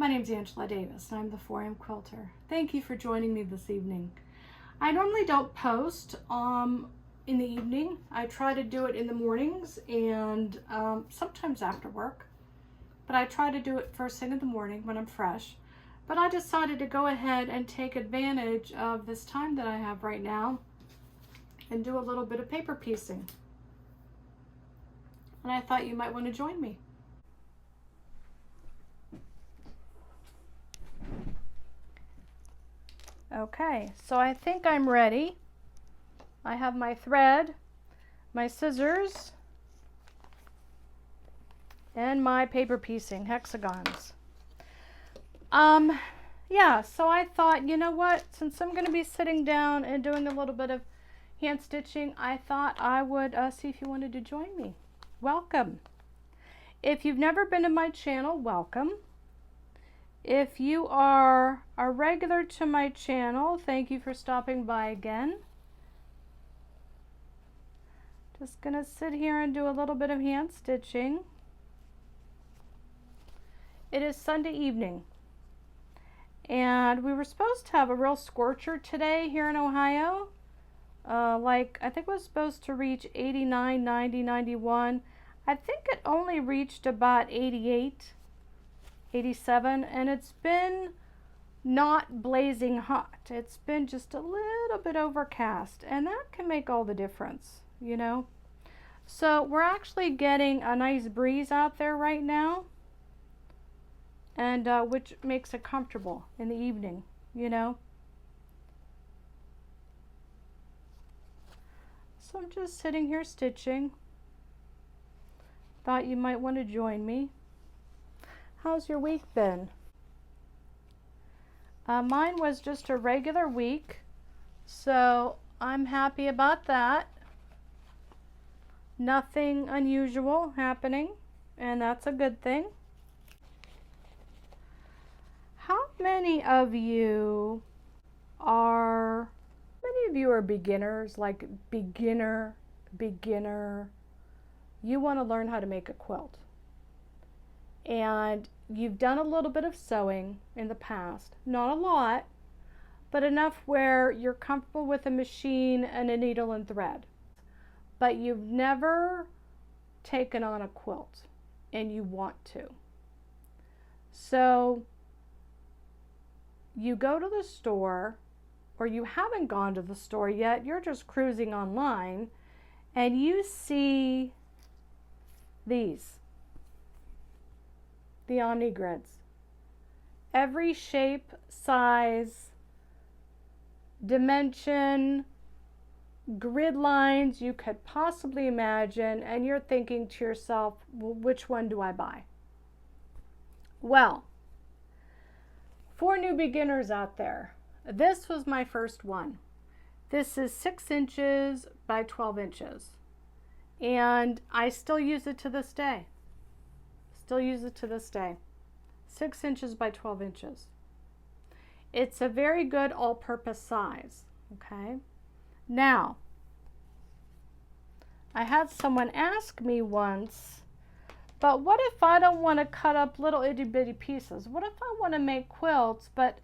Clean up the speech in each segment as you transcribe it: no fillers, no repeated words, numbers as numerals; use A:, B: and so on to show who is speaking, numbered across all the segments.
A: My name is Angela Davis, and I'm the 4am Quilter. Thank you for joining me this evening. I normally don't post in the evening. I try to do it in the mornings and sometimes after work, but I try to do it first thing in the morning when I'm fresh. But I decided to go ahead and take advantage of this time that I have right now and do a little bit of paper piecing. And I thought you might want to join me. Okay, so I think I'm ready. I have my thread, my scissors, and my paper piecing hexagons. Yeah, so I thought, you know what, since I'm going to be sitting down and doing a little bit of hand stitching, I thought I would see if you wanted to join me. Welcome. If you've never been to my channel, welcome. If you are a regular to my channel, thank you for stopping by again. Just gonna sit here and do a little bit of hand stitching. It is Sunday evening, and we were supposed to have a real scorcher today here in Ohio. I think it was supposed to reach 89, 90, 91. I think it only reached about 88, 87, and it's been not blazing hot. It's been just a little bit overcast, and that can make all the difference, you know. So we're actually getting a nice breeze out there right now, and which makes it comfortable in the evening, you know. So I'm just sitting here stitching. Thought you might want to join me. How's your week been? Mine was just a regular week, so I'm happy about that. Nothing unusual happening, and that's a good thing. How many of you are beginners, like beginner? You want to learn how to make a quilt, and you've done a little bit of sewing in the past, not a lot, but enough where you're comfortable with a machine and a needle and thread, but you've never taken on a quilt and you want to. So you go to the store, or you haven't gone to the store yet, you're just cruising online, and you see these, the Omni grids. Every shape, size, dimension, grid lines you could possibly imagine, and you're thinking to yourself, well, which one do I buy? Well, for new beginners out there, this was my first one. This is 6 inches by 12 inches. And I still use it to this day. 6 inches by 12 inches. It's a very good all-purpose size, okay? Now, I had someone ask me once, but what if I don't want to cut up little itty-bitty pieces? What if I want to make quilts, but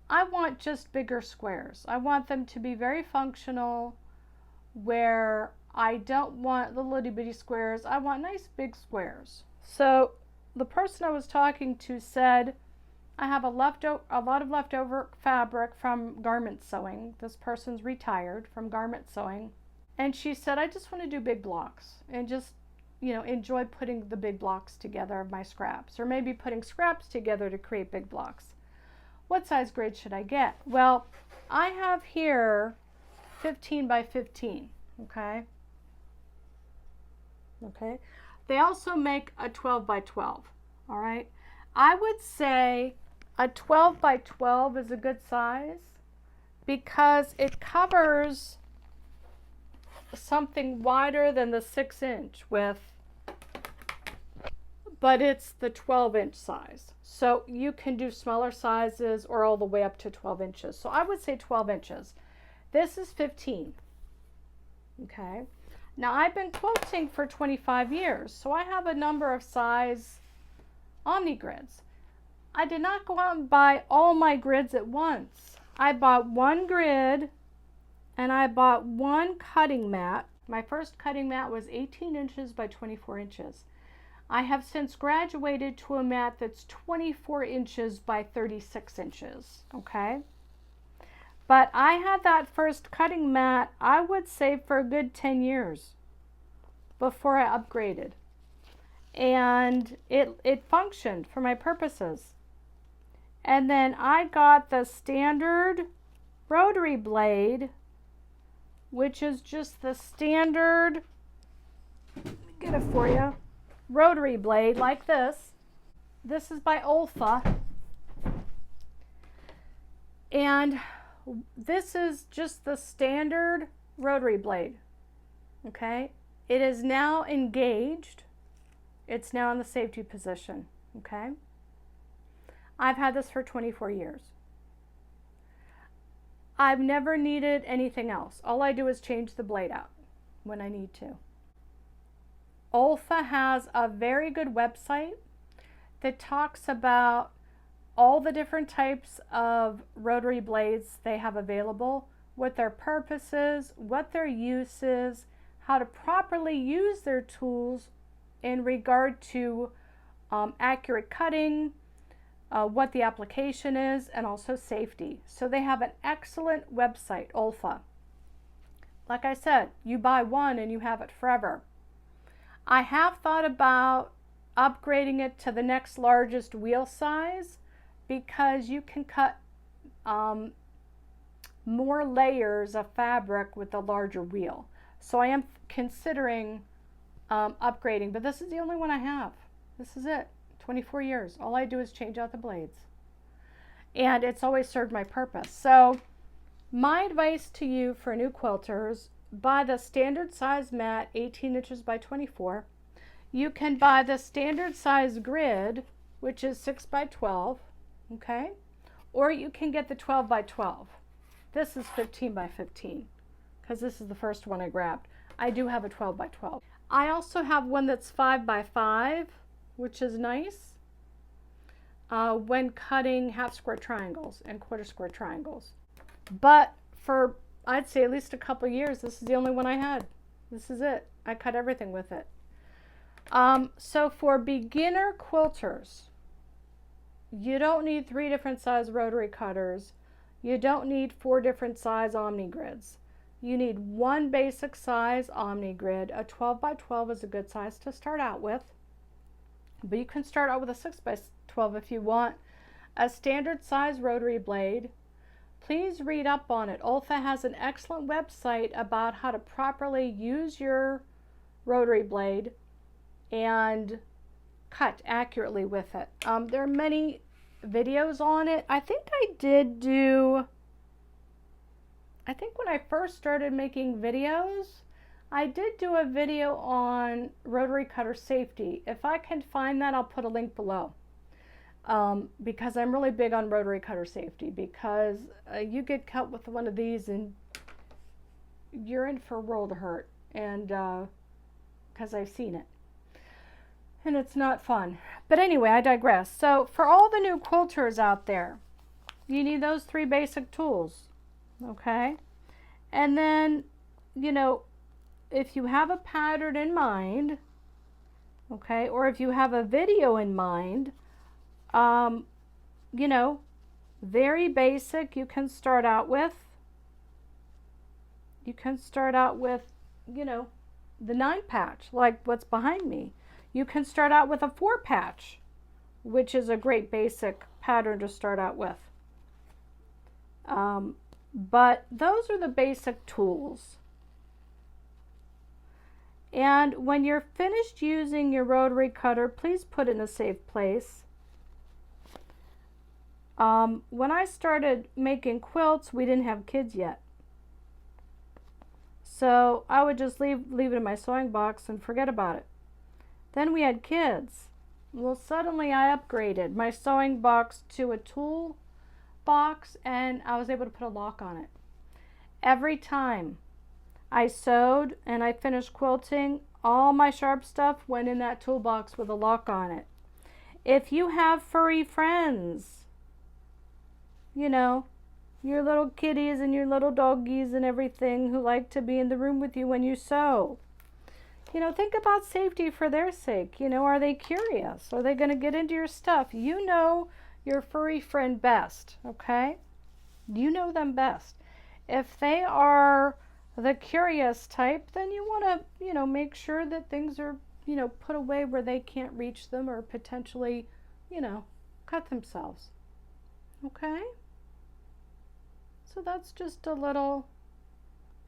A: I want just bigger squares? I want them to be very functional, where I don't want little itty-bitty squares. I want nice big squares. So the person I was talking to said, I have a lot of leftover fabric from garment sewing. This person's retired from garment sewing. And she said, I just want to do big blocks and just, you know, enjoy putting the big blocks together of my scraps, or maybe putting scraps together to create big blocks. What size grid should I get? Well, I have here 15 by 15, okay? Okay. They also make a 12 by 12, all right? I would say a 12 by 12 is a good size because it covers something wider than the 6 inch width, but it's the 12-inch size. So you can do smaller sizes or all the way up to 12 inches. So I would say 12 inches. This is 15, okay? Now, I've been quilting for 25 years, so I have a number of size Omni grids. I did not go out and buy all my grids at once. I bought one grid and I bought one cutting mat. My first cutting mat was 18 inches by 24 inches. I have since graduated to a mat that's 24 inches by 36 inches, okay? But I had that first cutting mat, I would say, for a good 10 years before I upgraded. And it functioned for my purposes. And then I got the standard rotary blade, which is just the standard, let me get it for you, rotary blade like this. This is by Olfa. And this is just the standard rotary blade, okay? It is now engaged. It's now in the safety position, okay? I've had this for 24 years. I've never needed anything else. All I do is change the blade out when I need to. Olfa has a very good website that talks about all the different types of rotary blades they have available, what their purpose is, what their use is, how to properly use their tools in regard to accurate cutting, what the application is, and also safety. So they have an excellent website, Olfa. Like I said, you buy one and you have it forever. I have thought about upgrading it to the next largest wheel size because you can cut more layers of fabric with a larger wheel. So I am considering upgrading, but this is the only one I have. This is it. 24 years. All I do is change out the blades. And it's always served my purpose. So my advice to you for new quilters, buy the standard size mat, 18 inches by 24. You can buy the standard size grid, which is 6 by 12, okay? Or you can get the 12 by 12. This is 15 by 15 because this is the first one I grabbed. I do have a 12 by 12. I also have one that's 5 by 5, which is nice when cutting half square triangles and quarter square triangles. But for, I'd say, at least a couple years, this is the only one I had. This is it. I cut everything with it. So for beginner quilters, you don't need 3 different size rotary cutters. You don't need 4 different size Omni grids. You need one basic size Omni grid. A 12 by 12 is a good size to start out with. But you can start out with a 6 by 12 if you want. A standard size rotary blade. Please read up on it. Olfa has an excellent website about how to properly use your rotary blade and cut accurately with it. There are many videos on it. I think when I first started making videos, I did do a video on rotary cutter safety. If I can find that, I'll put a link below. Because I'm really big on rotary cutter safety, because you get cut with one of these and you're in for a world of hurt, and because I've seen it. And it's not fun. But anyway, I digress. So for all the new quilters out there, you need those 3 basic tools, okay? And then, you know, if you have a pattern in mind, okay, or if you have a video in mind, you know, very basic you can start out with. You can start out with, you know, the 9 patch, like what's behind me. You can start out with a 4 patch, which is a great basic pattern to start out with. But those are the basic tools. And when you're finished using your rotary cutter, please put it in a safe place. When I started making quilts, we didn't have kids yet. So I would just leave it in my sewing box and forget about it. Then we had kids. Well, suddenly I upgraded my sewing box to a tool box, and I was able to put a lock on it. Every time I sewed and I finished quilting, all my sharp stuff went in that toolbox with a lock on it. If you have furry friends, you know, your little kitties and your little doggies and everything who like to be in the room with you when you sew, you know, think about safety for their sake. You know, are they curious? Are they going to get into your stuff? You know your furry friend best, okay? You know them best. If they are the curious type, then you want to, you know, make sure that things are, you know, put away where they can't reach them or potentially, you know, cut themselves. Okay? So that's just a little,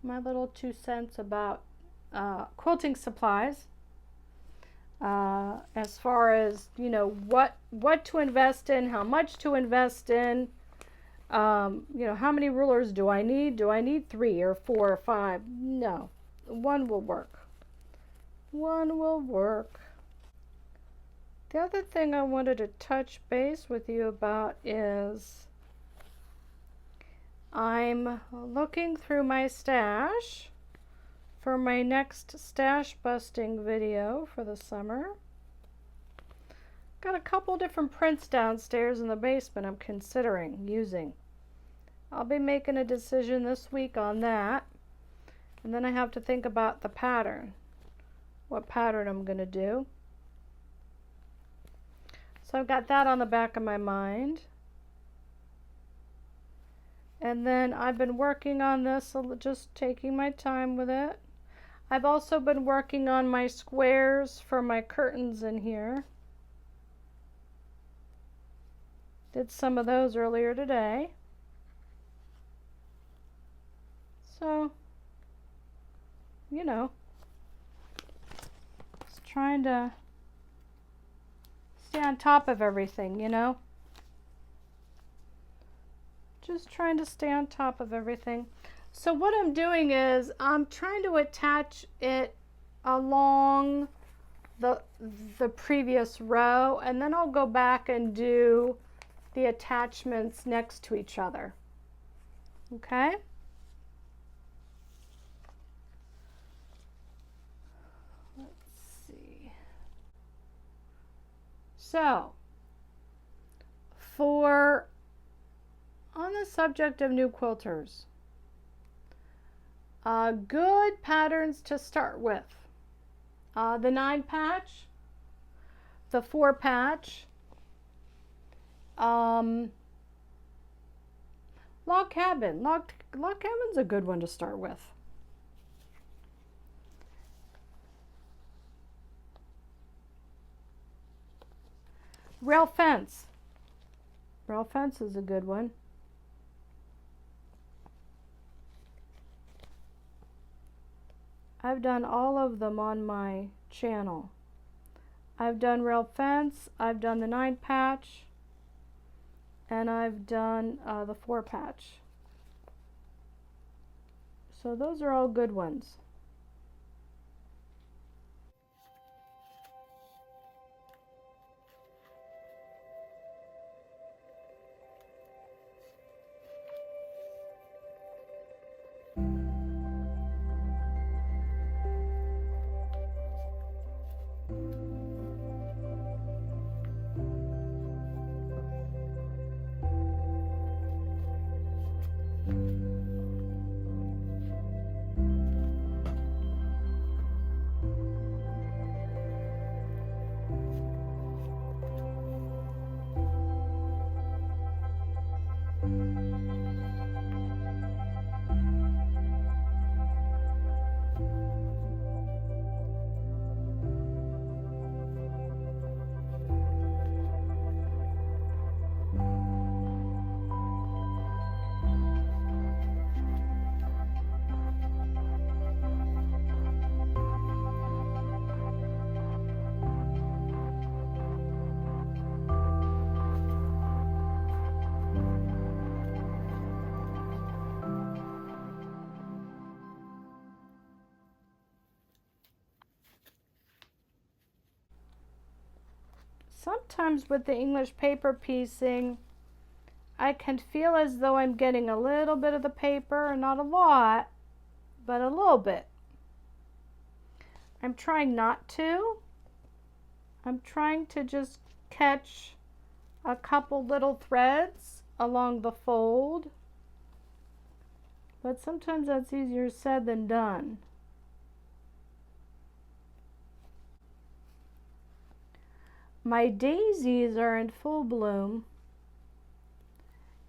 A: my little 2 cents about quilting supplies. As far as, you know, what to invest in, how much to invest in, you know, how many rulers do I need? Do I need 3 or 4 or 5? No, one will work. One will work. The other thing I wanted to touch base with you about is I'm looking through my stash for my next stash busting video for the summer. Got a couple different prints downstairs in the basement I'm considering using. I'll be making a decision this week on that. And then I have to think about the pattern. What pattern I'm going to do. So I've got that on the back of my mind. And then I've been working on this, just taking my time with it. I've also been working on my squares for my curtains in here. Did some of those earlier today. So, you know, just trying to stay on top of everything, you know. Just trying to stay on top of everything. So what I'm doing is I'm trying to attach it along the previous row, and then I'll go back and do the attachments next to each other. Okay? Let's see. So, on the subject of new quilters, good patterns to start with. The 9 patch, the 4 patch, log cabin. Log cabin's a good one to start with. Rail fence. Rail fence is a good one. I've done all of them on my channel. I've done rail fence, I've done the 9 patch, and I've done the 4 patch. So those are all good ones. Sometimes with the English paper piecing, I can feel as though I'm getting a little bit of the paper, not a lot, but a little bit. I'm trying not to. I'm trying to just catch a couple little threads along the fold, but sometimes that's easier said than done. My daisies are in full bloom,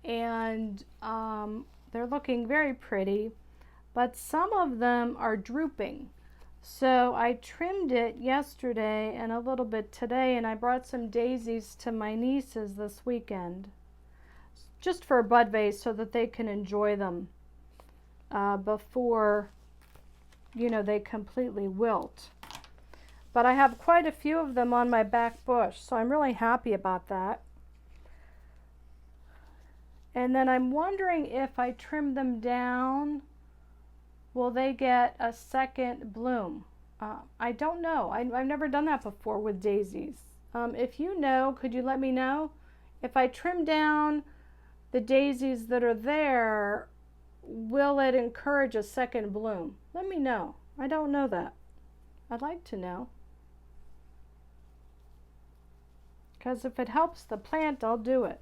A: and they're looking very pretty, but some of them are drooping. So I trimmed it yesterday and a little bit today, and I brought some daisies to my nieces this weekend, just for a bud vase so that they can enjoy them before, you know, they completely wilt. But I have quite a few of them on my back bush, so I'm really happy about that. And then I'm wondering if I trim them down, will they get a second bloom? I don't know. I've never done that before with daisies. If you know, could you let me know? If I trim down the daisies that are there, will it encourage a second bloom? Let me know. I don't know that. I'd like to know. Because if it helps the plant, I'll do it.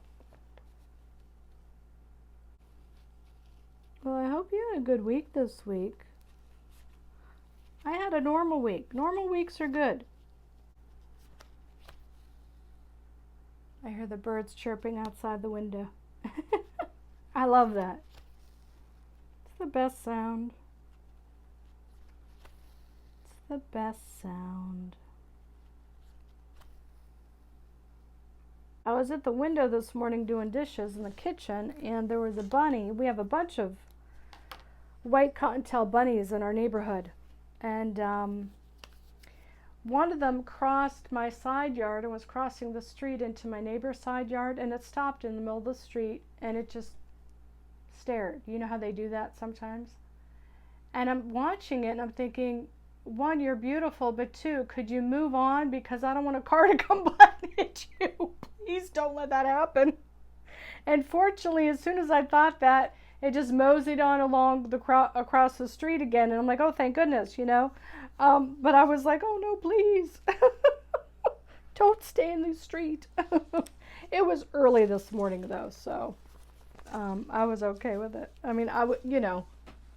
A: Well, I hope you had a good week this week. I had a normal week. Normal weeks are good. I hear the birds chirping outside the window. I love that. It's the best sound. It's the best sound. I was at the window this morning doing dishes in the kitchen, and there was a bunny. We have a bunch of white cottontail bunnies in our neighborhood, and one of them crossed my side yard and was crossing the street into my neighbor's side yard, and it stopped in the middle of the street and it just stared. You know how they do that sometimes? And I'm watching it and I'm thinking, one, you're beautiful, but two, could you move on, because I don't want a car to come by and hit you. Please don't let that happen. And fortunately, as soon as I thought that, it just moseyed on along across the street again, and I'm like, oh, thank goodness, you know. But I was like, oh no, please, don't stay in the street. It was early this morning though, so I was okay with it. I mean, you know,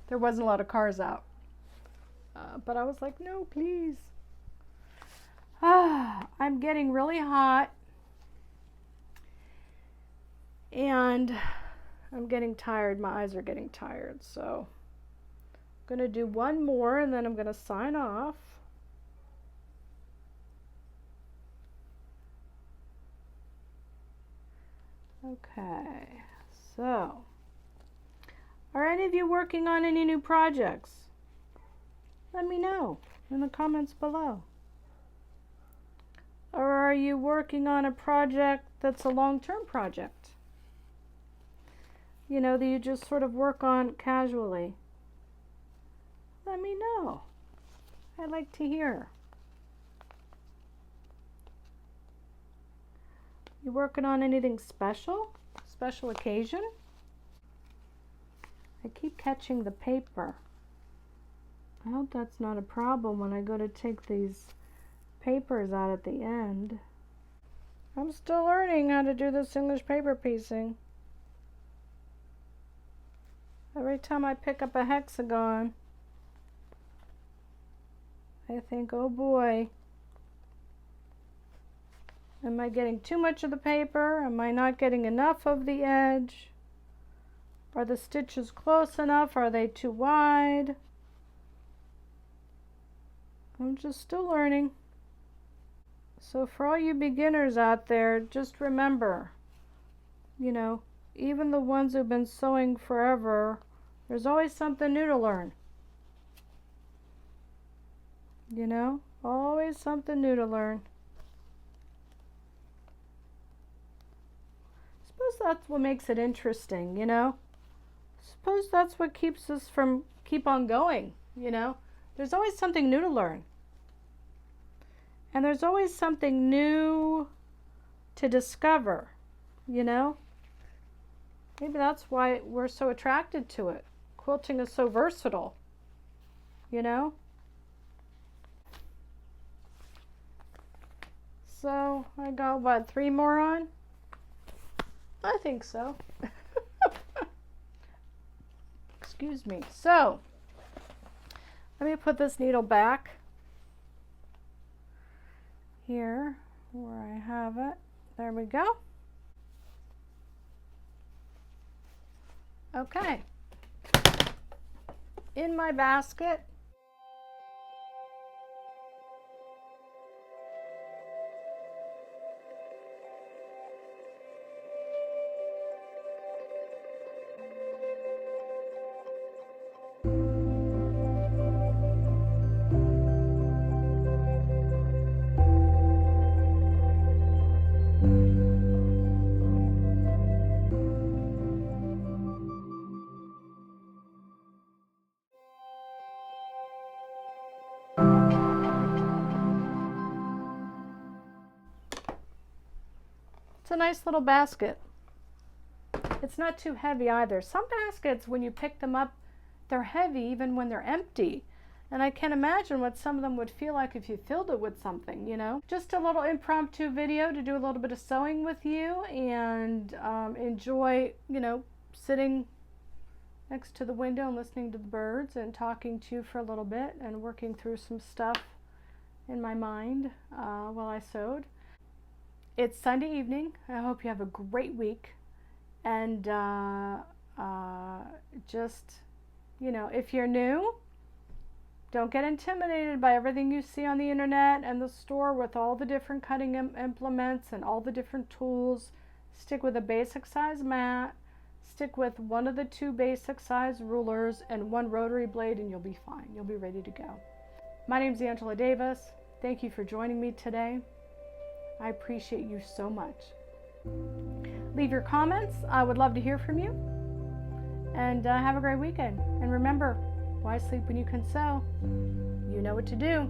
A: there wasn't a lot of cars out, but I was like, no, please. I'm getting really hot, and I'm getting tired. My eyes are getting tired, so I'm going to do one more and then I'm going to sign off. Okay, so are any of you working on any new projects? Let me know in the comments below. Or are you working on a project that's a long-term project? You know, that you just sort of work on casually. Let me know. I'd like to hear. You working on anything special? Special occasion? I keep catching the paper. I hope that's not a problem when I go to take these papers out at the end. I'm still learning how to do this English paper piecing. Every time I pick up a hexagon, I think, oh boy, am I getting too much of the paper? Am I not getting enough of the edge? Are the stitches close enough? Are they too wide? I'm just still learning. So for all you beginners out there, just remember, you know, even the ones who've been sewing forever, there's always something new to learn. You know, always something new to learn. Suppose that's what makes it interesting, you know? Suppose that's what keeps us from keep on going, you know? There's always something new to learn. And there's always something new to discover, you know? Maybe that's why we're so attracted to it. Quilting is so versatile, you know? So I got, what, 3 more on? I think so. Excuse me. So let me put this needle back here where I have it. There we go. Okay. In my basket. It's a nice little basket. It's not too heavy either. Some baskets, when you pick them up, they're heavy even when they're empty. And I can imagine what some of them would feel like if you filled it with something, you know. Just a little impromptu video to do a little bit of sewing with you and enjoy, you know, sitting next to the window and listening to the birds and talking to you for a little bit and working through some stuff in my mind while I sewed. It's Sunday evening. I hope you have a great week. And just, you know, if you're new, don't get intimidated by everything you see on the internet and the store with all the different cutting implements and all the different tools. Stick with a basic size mat. Stick with one of the 2 basic size rulers and 1 rotary blade, and you'll be fine. You'll be ready to go. My name's Angela Davis. Thank you for joining me today. I appreciate you so much. Leave your comments. I would love to hear from you. And have a great weekend. And remember, why sleep when you can sew? You know what to do.